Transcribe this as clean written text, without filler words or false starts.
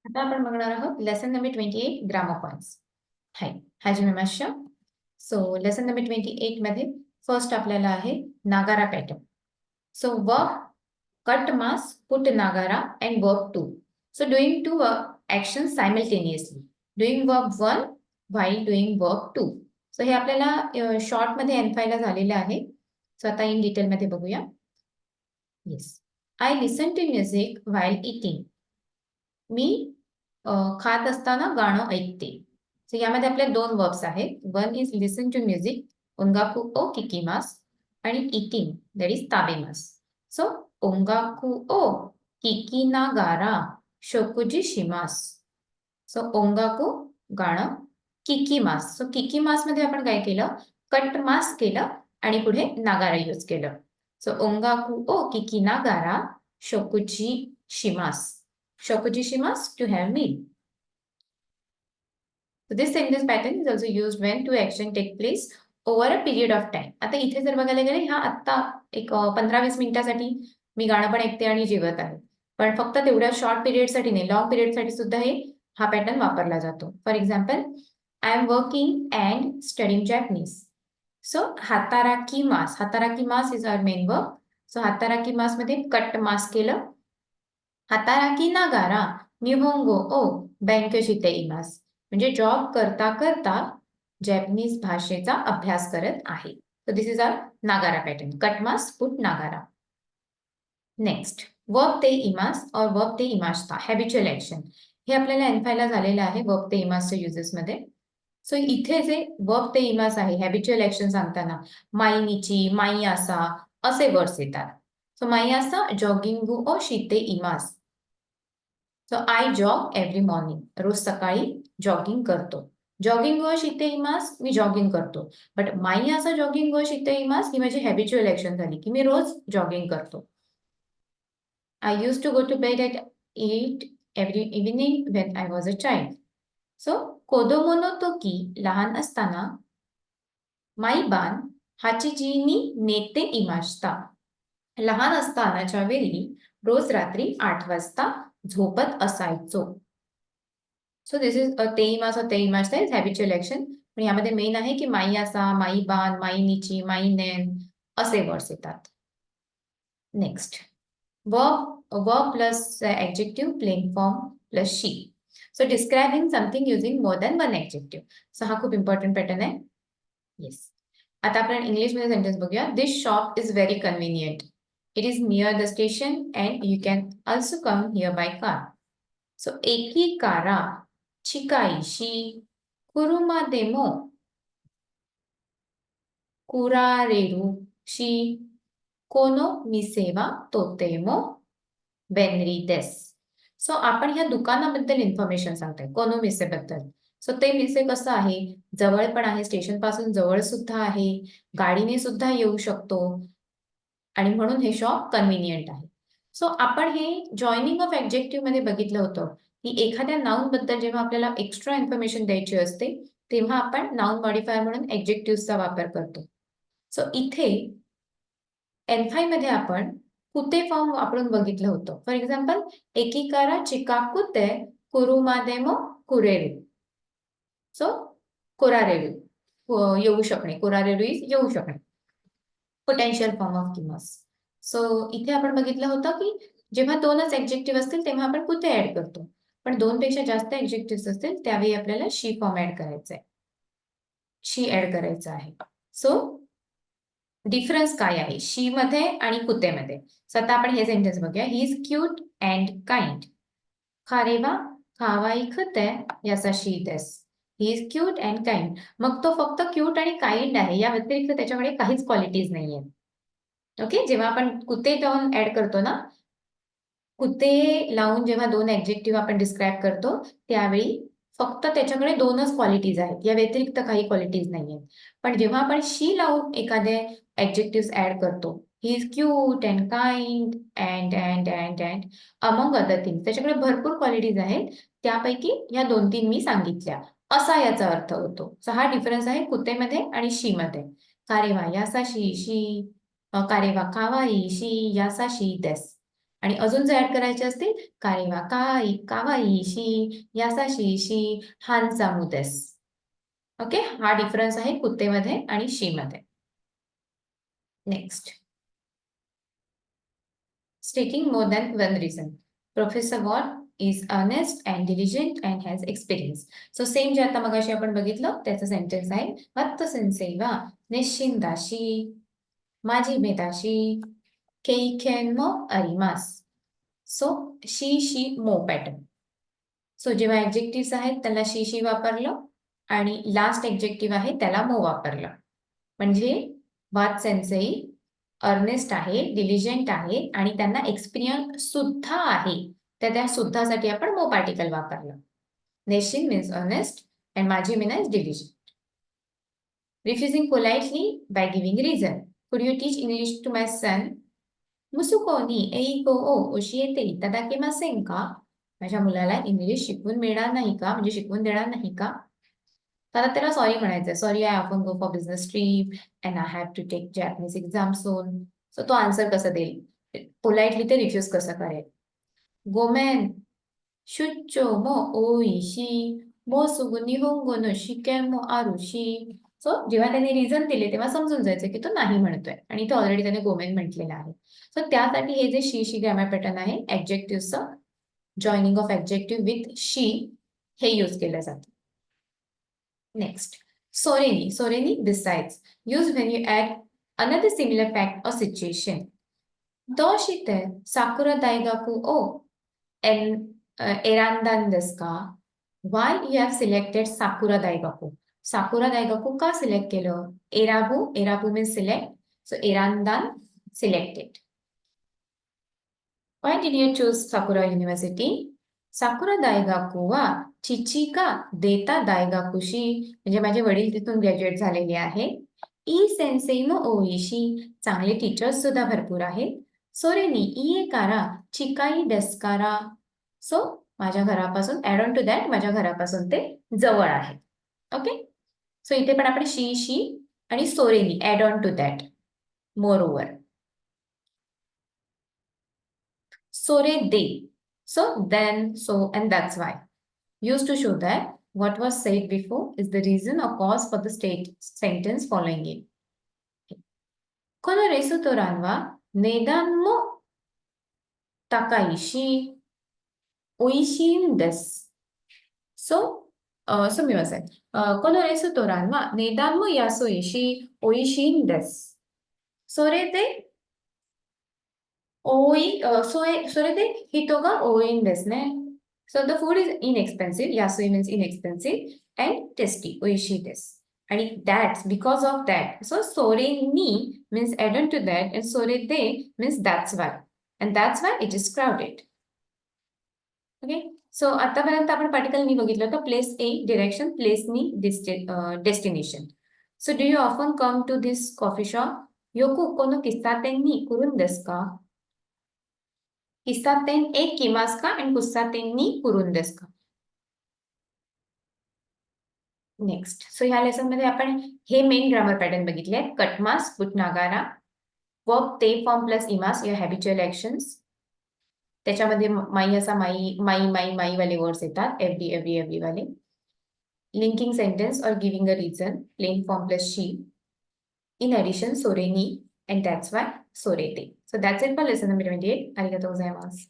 आता आपण बघणार आहोत lesson number 28 grammar points. Hi, हाजी सो लेसन नंबर 28 मध्ये फर्स्ट आपल्याला आहे नागारा पॅटर्न. सो वर्ब कट मास पुट नागारा and verb 2. So doing two action simultaneously. Doing verb 1 while doing verb 2. So हे आपल्याला शॉर्ट मध्ये एनफायला झालेलं आहे. सो आता इन डिटेल मध्ये बघूया. Yes, I listen to music while eating. मी खात असताना गाणं ऐकते. सो यामध्ये आपल्या दोन वर्ब्स आहेत. One is listen to music, ओंगाकू ओ किकिमास, आणि इटिंग दॅट इज ताबेमास. सो ओंगाकू ओ किकिनागारा शोकुजी शिमास. सो ओंगाकू गाणं, किकिमास. सो किकिमास मध्ये आपण काय केलं, कट मास केलं आणि पुढे नागारा यूज केलं. सो ओंगाकू ओ किकिनागारा शोकुजी शिमास. Shokuji shimasu, to have meal. So this sentence pattern is also used when two action take place over a period of time. आता इथे जर बघायला गेले, हा आत्ता एक 15-20 मिनिटासाठी मी गाणं पण ऐकते आणि जेवत आहे. पण फक्त तेवढ्या शॉर्ट पिरियडसाठी नाही, लॉंग पिरियडसाठी सुद्धा हा पॅटर्न वापरला जातो. For example, I am working and studying Japanese. So हाताराकी मास, हाताराकी मास is our main verb. So हाताराकी मास मध्ये कट मास केलं. हाताराकी नागारा निहोंगो ओ बँक शिते इमास. म्हणजे जॉब करता करता जॅपनीज भाषेचा अभ्यास करत आहे. सो दिस इज आवर नागारा पॅटर्न, कट मास पुट नागारा. नेक्स्ट, वर्ब ते इमास और वर्ब ते इमासता, हॅबिच्युअल ऍक्शन. हे आपल्याला एनफायला झालेलं आहे वर्ब ते इमासच्या युजेस मध्ये. सो इथे जे वर्ब ते इमास आहे, हॅबिच्युअल ऍक्शन सांगताना माई निची, माई आसा असे वर्ड्स येतात. सो माई आसा जॉगिंगू ओ शिते इमास. So I jog every morning. रोज सकाळी जॉगिंग करतो. जॉगिंग व शिते इमास, मी जॉगिंग करतो. बट माई असं जॉगिंग व शिते इमास ही माझी हॅबिच्युअल ऍक्शन झाली की मी रोज जॉगिंग करतो. I use to go to bed at 8 every evening when I was a child. So कोदोमो नो तोकी, लहान असताना, माई बान हाची जी नी नेते इमाशता. लहान असतानाच्या वेळी रोज रात्री 8 वाजता झोपत असायचो. सो दिस इज ते इमास ते इमास इज हॅबिच्युअल ऍक्शन. पण यामध्ये मेन आहे की माई आसा, माई बान, माई निची, माई नेन असे वर्ड्स येतात. Next, verb plus adjective playing form plus शी. So describing something using more than one adjective. So हा खूप इम्पॉर्टंट पॅटर्न आहे. येस, आता आपण इंग्लिशमध्ये सेंटेन्स बघूया. This shop is very convenient. It is near the station and you can also come here by car. So एकी कारा चिकाईशी Kuruma देमो कुरारेरू शी कोनो मिसेवा तोतेमो बेनरी देस. सो आपण ह्या दुकानाबद्दल इन्फॉर्मेशन सांगतोय, कोनो मिसे बद्दल. सो ते मिसे कसं आहे, जवळ पण आहे, स्टेशन पासून जवळ सुद्धा आहे, गाडीने सुद्धा येऊ शकतो आणि म्हणून हे शॉप कन्व्हिनियंट आहे. सो आपण हे जॉईनिंग ऑफ ऍडजेक्टिव्ह मध्ये बघितलं होतं की एखाद्या नाउन बद्दल जेव्हा आपल्याला एक्स्ट्रा इन्फॉर्मेशन द्यायची असते तेव्हा आपण नाउन मॉडिफायर म्हणून ऍडजेक्टिव्हचा वापर करतो. सो इथे N5 मध्ये आपण कुते फॉर्म वापरून बघितलं होतं. फॉर एक्झाम्पल, एकिकारा चिकाकुते कुरुमादेमो कुरेरू. सो कोरारेरू येऊ शकणे, कोरारेरू इज येऊ शकणे, पोटेन्शियल फॉर्म ऑफ किमस. सो इथे आपण बघितलं होतं की जेव्हा दोनच ऍडजेक्टिव्ह असतील तेव्हा आपण कुते ऍड करतो, पण दोनपेक्षा जास्त ऍडजेक्टिव्ह असतील त्यावेळी आपल्याला शी फॉर्म ऍड करायचा आहे, शी ऍड करायचा आहे. सो डिफरन्स काय आहे शी मध्ये आणि कुतेमध्ये. सो आता आपण हे सेंटेन्स बघूया. He is cute and kind. खारेवा खावाई खते याचा शी देस. He is cute and kind. मग तो फक्त क्यूट आणि काइंड आहे, या व्यतिरिक्त त्याच्याकडे काहीच क्वालिटीज नाहीये. ओके, जेव्हा आपण कुते लावून ऍड करतो ना, कुते लावून जेव्हा दोन ऍडजेक्टिव्ह आपण डिस्क्राईब करतो त्यावेळी फक्त त्याच्याकडे दोनच क्वालिटीज आहेत, या व्यतिरिक्त काही क्वालिटीज नाहीयेत. पण जेव्हा आपण शी लावून एखादे ऍडजेक्टिव्ह ऍड करतो, ही is cute and kind and among other things, त्याच्याकडे भरपूर क्वालिटीज आहेत, त्यापैकी ह्या 2-3 मी सांगितल्या असा याचा अर्थ होतो. सो हा डिफरन्स आहे कुतेमध्ये आणि शी मध्ये. कारेवा यासाशी शी, कारेवा कावाई शी यासाशी देस. आणि अजून जर ऍड करायचे असतील कारेवा काई कावाई शी यासाशी शी हानसामू देस. ओके, हा डिफरन्स आहे कुत्तेमध्ये आणि शी मध्ये. Next, stating more than one reason. Professor Watt is honest and diligent and has experience. So same जे आता मगाशी आपण बघितलं त्याचं सेंटेन्स आहे. वत्त सेन्सेई वा निश्चिन दाशी माझी मेदाशी केइकेन मो अरिमास. सो शी मो पॅटर्न. सो जेव्हा ऍडजेक्टिव्ह आहेत त्याला शी वापरलं आणि लास्ट ऍडजेक्टिव्ह आहे त्याला मो वापरलं. म्हणजे वात सेन्सेई अर्नेस्ट आहे, डिलिजंट आहे आणि त्यांना एक्सपिरियन्स सुद्धा आहे. तर त्या सुद्धासाठी आपण मो पार्टिकल वापरलं. नेशिन मीन्स अर्नेस्ट अँड माझी means डिलिजंट. Refusing politely by giving reason. Could you teach English to my son? मुसुको ni eigo o oshiete itadakimasen का? माझ्या मुलाला इंग्लिश शिकवून मिळणार नाही का, म्हणजे शिकवून देणार नाही का? तर आता त्याला सॉरी म्हणायचंय. Sorry, I often go for business trip and I have to take Japanese exam soon. So तो आन्सर कसं देईल? पोलाइटली ते रिफ्यूज कसं करेल? गोमेन शुच्चो मो ओईशी मो सुगु निहोंगो नो शिकेन मो आरुशी. सो जेव्हा त्यांनी रिझन दिले तेव्हा समजून जायचं की तो नाही म्हणतोय आणि इथे ऑलरेडी त्याने गोमेन म्हटलेलं आहे. सो त्यासाठी हे जे शी ग्रामर पॅटर्न आहे ऍडजेक्टिव्हचं जॉईनिंग ऑफ ऍडजेक्टिव्ह विथ शी हे यूज केलं जातं. Next, soreni. Soreni besides. Used when you add another similar fact or situation. Doshite sakura daigaku o erandan desu ka? Why you have selected Sakura Daigaku? Sakura Daigaku का select केलं? Erabu means select. So erandan selected. Why did you choose Sakura University? साकुरा दायगाकू वा चिचिका देता दायगाकुशी, म्हणजे माझे वडील तिथून graduate झालेले आहे. ई सेन्सेई नो ओईशी, चांगले टीचर्स सुद्धा भरपूर आहेत. सोरेनी ई कारा चिकाई डेस्कारा. सो माझ्या घरापासून ऍड ऑन टू दॅट माझ्या घरापासून ते जवळ आहे. ओके, सो इथे पण आपण शी आणि सोरेनी add on to that moreover. सोरे दे. So then, so, and that's why. Used to show that what was said before is the reason or cause for the sentence following it. このレストランは値段も高いし、美味しいんです。So, すみません。このレストランは値段も安いし、美味しいんです。それで、それで人が多いんですね。So the food is inexpensive. Yasui means inexpensive and tasty. Oishi desu. And that's because of that. So sore ni means add on to that and sore de means that's why. And that's why it is crowded. Okay. So आतापर्यंत आपण particle नी बघितलं होतं. Place A direction, place ni destination. So do you often come to this coffee shop? Yoku kono kissaten ni kurun desu ka? Kissaten e kimasu ka and kussaten ni kurun desu ka? Next, so ह्या lesson मध्ये आपण हे main grammar pattern बघितले आहेत. कटमास, पुटनागारा, verb ते form plus इमास या habitual actions. त्याच्यामध्ये माई असा माई वाले वर्ड्स येतात. एव्हरी वाले. लिंकिंग सेंटेन्स और giving a reason, plain form plus शी. इन एडिशन सोरेनी and that's why sorete. So that's it for lesson number 28. Arigatou gozaimasu.